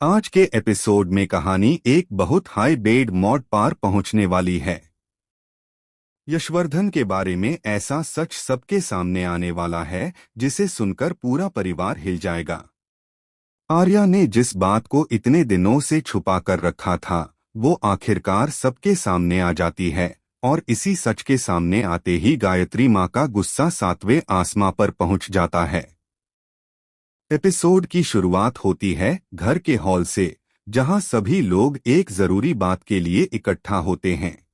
आज के एपिसोड में कहानी एक बहुत हाई बेड मॉड पार पहुंचने वाली है। यशवर्धन के बारे में ऐसा सच सबके सामने आने वाला है जिसे सुनकर पूरा परिवार हिल जाएगा। आर्या ने जिस बात को इतने दिनों से छुपा कर रखा था वो आखिरकार सबके सामने आ जाती है और इसी सच के सामने आते ही गायत्री माँ का गुस्सा 7वें आसमां पर पहुंच जाता है। एपिसोड की शुरुआत होती है घर के हॉल से, जहां सभी लोग एक जरूरी बात के लिए इकट्ठा होते हैं।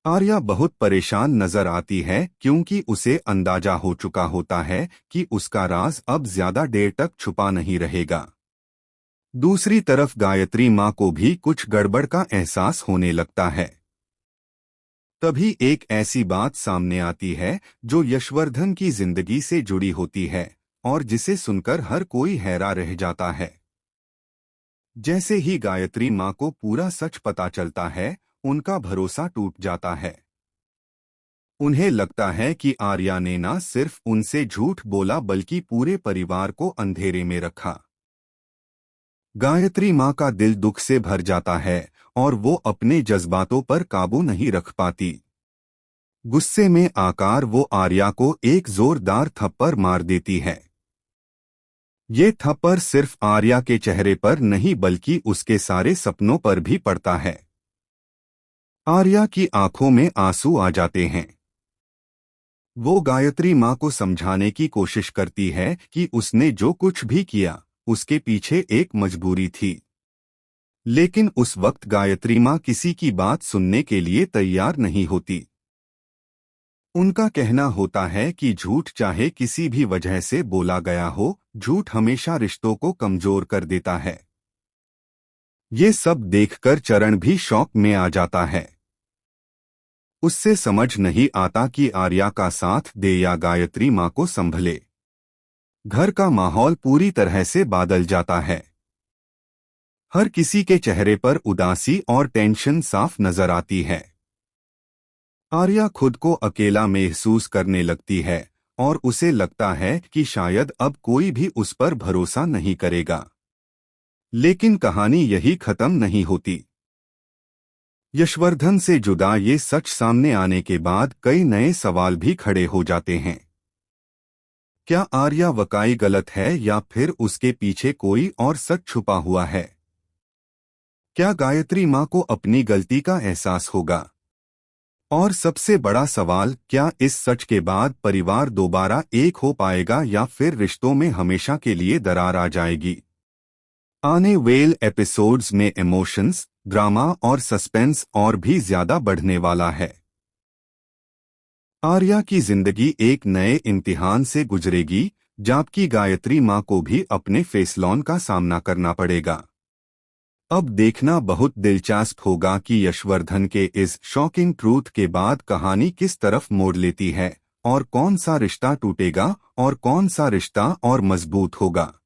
आर्या बहुत परेशान नजर आती है क्योंकि उसे अंदाजा हो चुका होता है कि उसका राज अब ज्यादा देर तक छुपा नहीं रहेगा। दूसरी तरफ गायत्री माँ को भी कुछ गड़बड़ का एहसास होने लगता है। तभी एक ऐसी बात सामने आती है जो यशवर्धन की जिंदगी से जुड़ी होती है और जिसे सुनकर हर कोई हैरान रह जाता है। जैसे ही गायत्री माँ को पूरा सच पता चलता है, उनका भरोसा टूट जाता है। उन्हें लगता है कि आर्या ने न सिर्फ उनसे झूठ बोला बल्कि पूरे परिवार को अंधेरे में रखा। गायत्री माँ का दिल दुख से भर जाता है और वो अपने जज्बातों पर काबू नहीं रख पाती। गुस्से में आकर वो आर्या को एक जोरदार थप्पड़ मार देती है। ये थप्पड़ सिर्फ आर्या के चेहरे पर नहीं बल्कि उसके सारे सपनों पर भी पड़ता है। आर्या की आंखों में आंसू आ जाते हैं। वो गायत्री माँ को समझाने की कोशिश करती है कि उसने जो कुछ भी किया उसके पीछे एक मजबूरी थी, लेकिन उस वक्त गायत्री माँ किसी की बात सुनने के लिए तैयार नहीं होती। उनका कहना होता है कि झूठ चाहे किसी भी वजह से बोला गया हो, झूठ हमेशा रिश्तों को कमजोर कर देता है। ये सब देखकर चरण भी शॉक में आ जाता है। उससे समझ नहीं आता कि आर्या का साथ दे या गायत्री माँ को संभले। घर का माहौल पूरी तरह से बदल जाता है। हर किसी के चेहरे पर उदासी और टेंशन साफ नजर आती है। आर्या खुद को अकेला महसूस करने लगती है और उसे लगता है कि शायद अब कोई भी उस पर भरोसा नहीं करेगा। लेकिन कहानी यही खत्म नहीं होती। यशवर्धन से जुदा ये सच सामने आने के बाद कई नए सवाल भी खड़े हो जाते हैं। क्या आर्या वाकई गलत है या फिर उसके पीछे कोई और सच छुपा हुआ है? क्या गायत्री माँ को अपनी गलती का एहसास होगा? और सबसे बड़ा सवाल, क्या इस सच के बाद परिवार दोबारा एक हो पाएगा या फिर रिश्तों में हमेशा के लिए दरार आ जाएगी? आने वाले एपिसोड्स में इमोशंस, ड्रामा और सस्पेंस और भी ज्यादा बढ़ने वाला है। आर्या की जिंदगी एक नए इम्तिहान से गुजरेगी, जबकि गायत्री माँ को भी अपने फैसलों का सामना करना पड़ेगा। अब देखना बहुत दिलचस्प होगा कि यशवर्धन के इस शॉकिंग ट्रूथ के बाद कहानी किस तरफ मोड़ लेती है और कौन सा रिश्ता टूटेगा और कौन सा रिश्ता और मजबूत होगा।